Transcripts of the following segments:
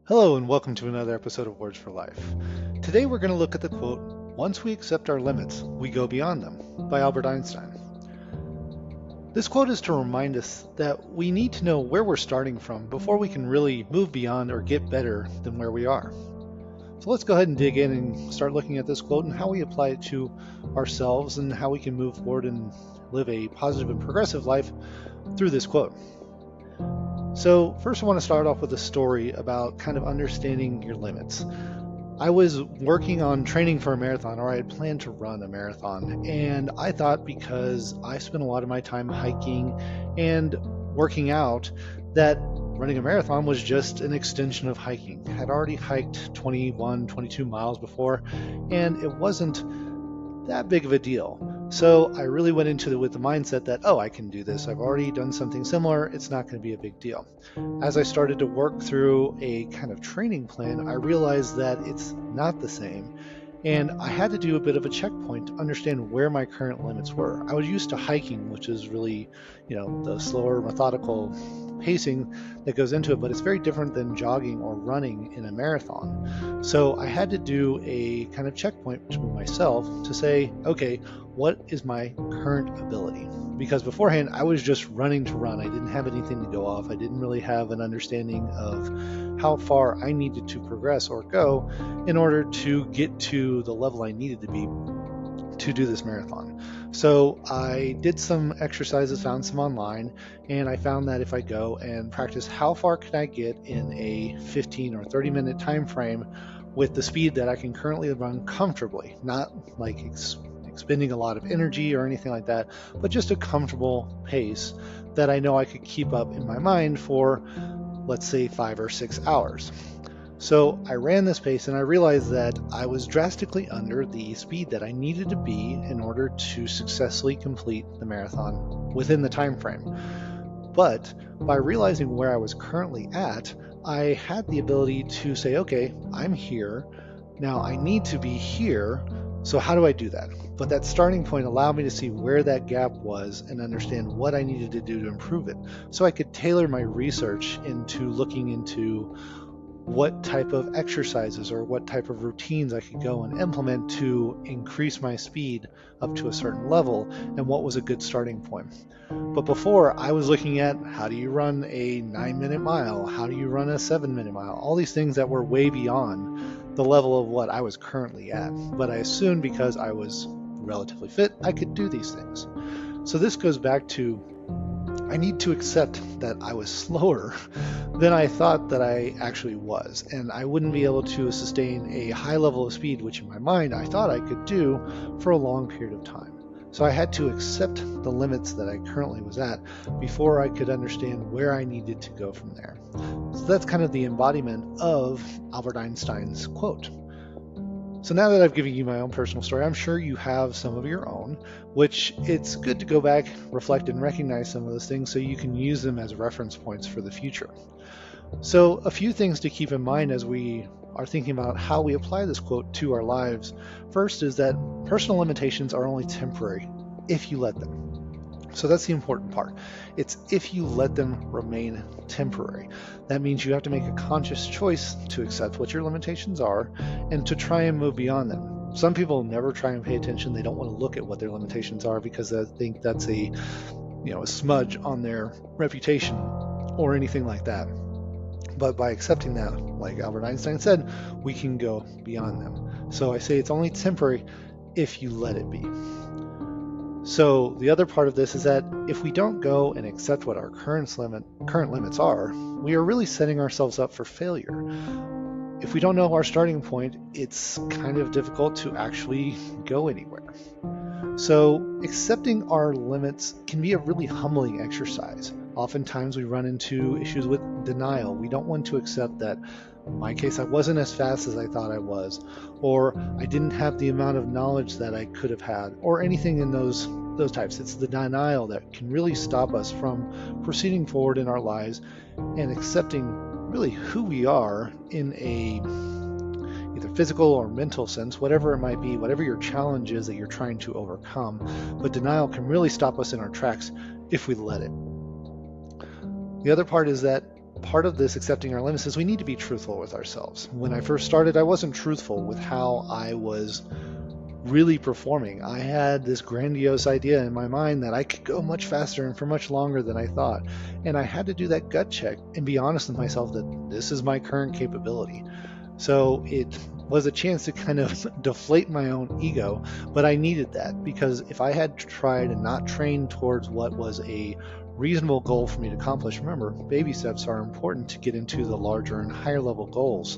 Hello and welcome to another episode of Words for Life. Today we're going to look at the quote, "Once we accept our limits, we go beyond them," by Albert Einstein. This quote is to remind us that we need to know where we're starting from before we can really move beyond or get better than where we are. So let's go ahead and dig in and start looking at this quote and how we apply it to ourselves and how we can move forward and live a positive and progressive life through this quote. So first I want to start off with a story about kind of understanding your limits. I was working on training for a marathon, or I had planned to run a marathon, and I thought because I spent a lot of my time hiking and working out that running a marathon was just an extension of hiking. I had already hiked 21, 22 miles before, and it wasn't that big of a deal. So I really went into it with the mindset that, I can do this. I've already done something similar. It's not going to be a big deal. As I started to work through a kind of training plan, I realized that it's not the same. And I had to do a bit of a checkpoint to understand where my current limits were. I was used to hiking, which is really, the slower, methodical pacing that goes into it, but it's very different than jogging or running in a marathon. So I had to do a kind of checkpoint with myself to say, okay, what is my current ability? Because beforehand, I was just running to run. I didn't have anything to go off. I didn't really have an understanding of how far I needed to progress or go in order to get to the level I needed to be to do this marathon. So I did some exercises, found some online, and I found that if I go and practice how far can I get in a 15 or 30 minute time frame with the speed that I can currently run comfortably, not like expending a lot of energy or anything like that, but just a comfortable pace that I know I could keep up in my mind for, let's say, 5 or 6 hours. So I ran this pace and I realized that I was drastically under the speed that I needed to be in order to successfully complete the marathon within the time frame. But by realizing where I was currently at, I had the ability to say, okay, I'm here. Now I need to be here. So how do I do that? But that starting point allowed me to see where that gap was and understand what I needed to do to improve it. So I could tailor my research into looking into what type of exercises or what type of routines I could go and implement to increase my speed up to a certain level and what was a good starting point. But before, I was looking at how do you run a 9-minute mile? How do you run a 7-minute mile? All these things that were way beyond the level of what I was currently at. But I assumed because I was relatively fit, I could do these things. So this goes back to I need to accept that I was slower than I thought that I actually was, and I wouldn't be able to sustain a high level of speed, which in my mind I thought I could do for a long period of time. So I had to accept the limits that I currently was at before I could understand where I needed to go from there. So that's kind of the embodiment of Albert Einstein's quote. So now that I've given you my own personal story, I'm sure you have some of your own, which it's good to go back, reflect, and recognize some of those things so you can use them as reference points for the future. So a few things to keep in mind as we are thinking about how we apply this quote to our lives. First is that personal limitations are only temporary if you let them. So that's the important part. It's if you let them remain temporary. That means you have to make a conscious choice to accept what your limitations are and to try and move beyond them. Some people never try and pay attention. They don't want to look at what their limitations are because they think that's a smudge on their reputation or anything like that. But by accepting that, like Albert Einstein said, we can go beyond them. So I say it's only temporary if you let it be. So the other part of this is that if we don't go and accept what our current limits are, we are really setting ourselves up for failure. If we don't know our starting point, it's kind of difficult to actually go anywhere. So accepting our limits can be a really humbling exercise. Oftentimes we run into issues with denial. We don't want to accept that, in my case, I wasn't as fast as I thought I was, or I didn't have the amount of knowledge that I could have had, or anything in those types. It's the denial that can really stop us from proceeding forward in our lives and accepting really who we are in a either physical or mental sense, whatever it might be, whatever your challenge is that you're trying to overcome. But denial can really stop us in our tracks if we let it. The other part is that part of this accepting our limits is we need to be truthful with ourselves. When I first started, I wasn't truthful with how I was really performing. I had this grandiose idea in my mind that I could go much faster and for much longer than I thought. And I had to do that gut check and be honest with myself that this is my current capability. So it was a chance to kind of deflate my own ego, but I needed that, because if I had tried and not trained towards what was a reasonable goal for me to accomplish, remember, baby steps are important to get into the larger and higher level goals.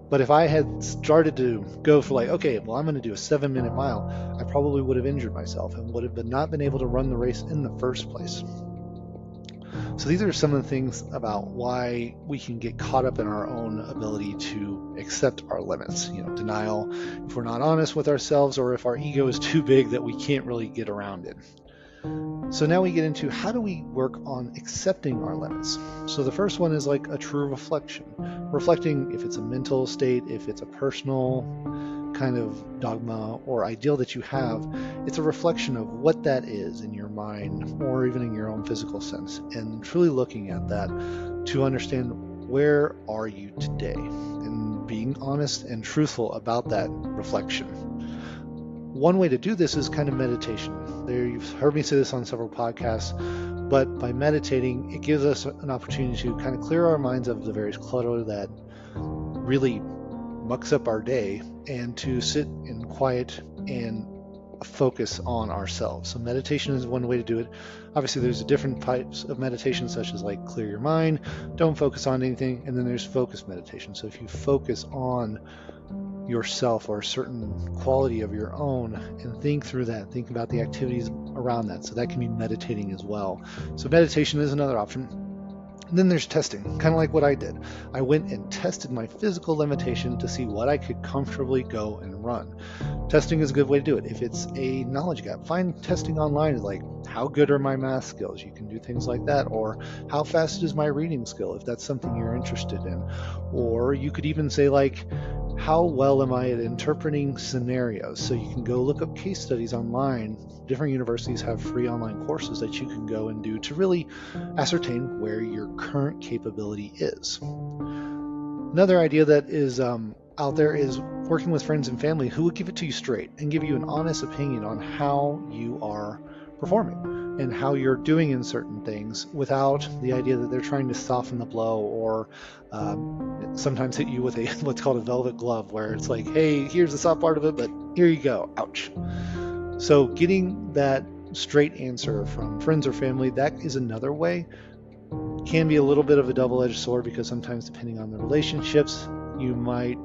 But if I had started to go for like, okay, well, I'm going to do a 7-minute mile, I probably would have injured myself and would have not been able to run the race in the first place. So these are some of the things about why we can get caught up in our own ability to accept our limits. Denial, if we're not honest with ourselves, or if our ego is too big that we can't really get around it. So now we get into how do we work on accepting our limits. So the first one is like a true reflection. Reflecting if it's a mental state, if it's a personal kind of dogma or ideal that you have, it's a reflection of what that is in your mind or even in your own physical sense, and truly looking at that to understand where are you today and being honest and truthful about that reflection. One way to do this is kind of meditation. You've heard me say this on several podcasts, but by meditating, it gives us an opportunity to kind of clear our minds of the various clutter that really mucks up our day, and to sit in quiet and focus on ourselves. So meditation is one way to do it. Obviously, there's different types of meditation, such as like clear your mind, don't focus on anything, and then there's focused meditation. So if you focus on yourself or a certain quality of your own and think through that, think about the activities around that. So that can be meditating as well. So meditation is another option. And then there's testing, kind of like what I did. I went and tested my physical limitation to see what I could comfortably go and run. Testing is a good way to do it. If it's a knowledge gap, find testing online, like how good are my math skills? You can do things like that. Or how fast is my reading skill, if that's something you're interested in. Or you could even say like, how well am I at interpreting scenarios? So you can go look up case studies online. Different universities have free online courses that you can go and do to really ascertain where your current capability is. Another idea that is out there is working with friends and family who will give it to you straight and give you an honest opinion on how you are performing and how you're doing in certain things, without the idea that they're trying to soften the blow or sometimes hit you with what's called a velvet glove, where it's like, hey, here's the soft part of it, but here you go, ouch. So getting that straight answer from friends or family, that is another way. Can be a little bit of a double-edged sword, because sometimes depending on the relationships, you might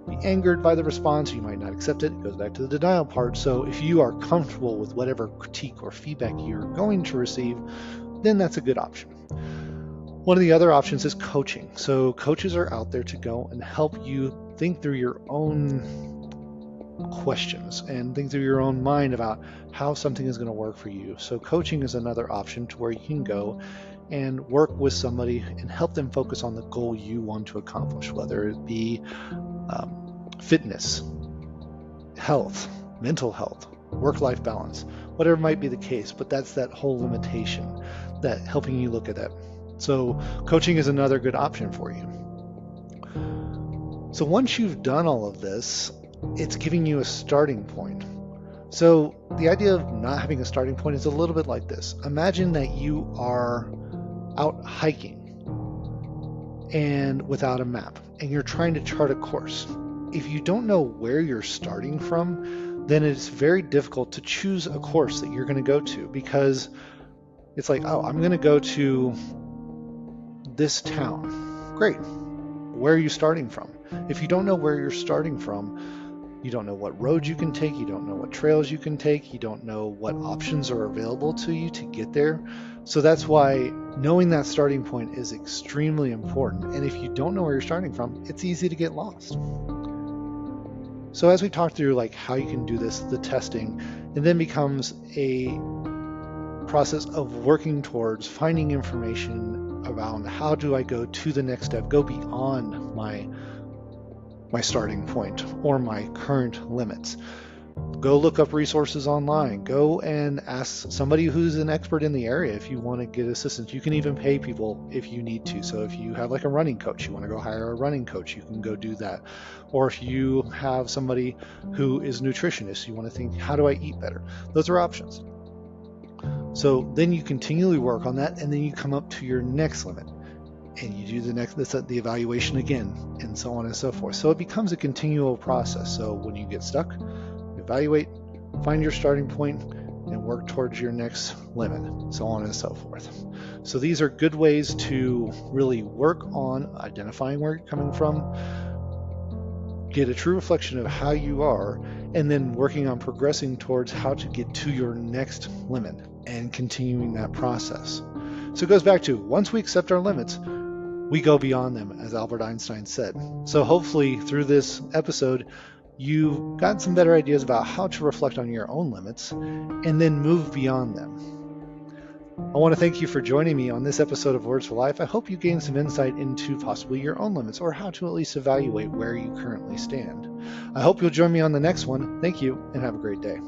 be angered by the response, you might not accept it. It goes back to the denial part. So if you are comfortable with whatever critique or feedback you're going to receive, then that's a good option. One of the other options is coaching. So coaches are out there to go and help you think through your own questions and think through your own mind about how something is going to work for you. So coaching is another option to where you can go and work with somebody and help them focus on the goal you want to accomplish, whether it be fitness, health, mental health, work-life balance, whatever might be the case. But that's that whole limitation, that helping you look at that. So coaching is another good option for you. So once you've done all of this, it's giving you a starting point. So the idea of not having a starting point is a little bit like this. Imagine that you are out hiking and without a map, and you're trying to chart a course. If you don't know where you're starting from, then it's very difficult to choose a course that you're going to go to, because it's like, oh, I'm going to go to this town. Great. Where are you starting from? If you don't know where you're starting from, you don't know what roads you can take, you don't know what trails you can take, you don't know what options are available to you to get there. So that's why knowing that starting point is extremely important. And if you don't know where you're starting from, it's easy to get lost. So as we talk through like how you can do this, the testing, it then becomes a process of working towards finding information around how do I go to the next step, go beyond my starting point or my current limits. Go look up resources online. Go and ask somebody who's an expert in the area if you want to get assistance. You can even pay people if you need to. So if you have like a running coach, you want to go hire a running coach, you can go do that. Or if you have somebody who is a nutritionist, you want to think, how do I eat better? Those are options. So then you continually work on that, and then you come up to your next limit. And you do the evaluation again, and so on and so forth. So it becomes a continual process. So when you get stuck, evaluate, find your starting point, and work towards your next limit, so on and so forth. So these are good ways to really work on identifying where you're coming from, get a true reflection of how you are, and then working on progressing towards how to get to your next limit and continuing that process. So it goes back to, once we accept our limits, we go beyond them, as Albert Einstein said. So hopefully through this episode, you've got some better ideas about how to reflect on your own limits and then move beyond them. I want to thank you for joining me on this episode of Words for Life. I hope you gained some insight into possibly your own limits, or how to at least evaluate where you currently stand. I hope you'll join me on the next one. Thank you, and have a great day.